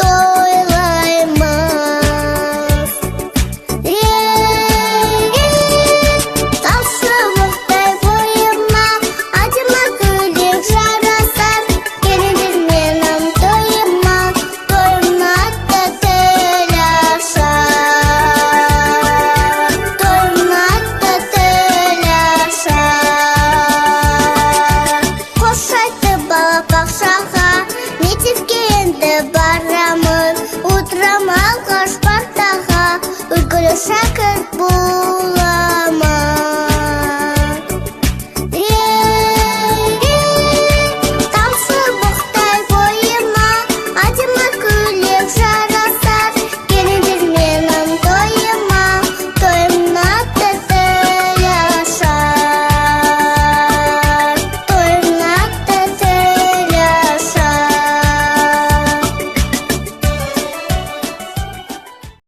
тойлаймыз. Таусылықтай бойыма адыма гүлдер жарасар. Келіңдер менің тойыма, тойыма атты тіл ашар. Тойыма атты тіл ашар. Қош айтты балабақшаға, мектепке енді барамын. Отырам алғаш партаға, үлгілі шәкірт бол.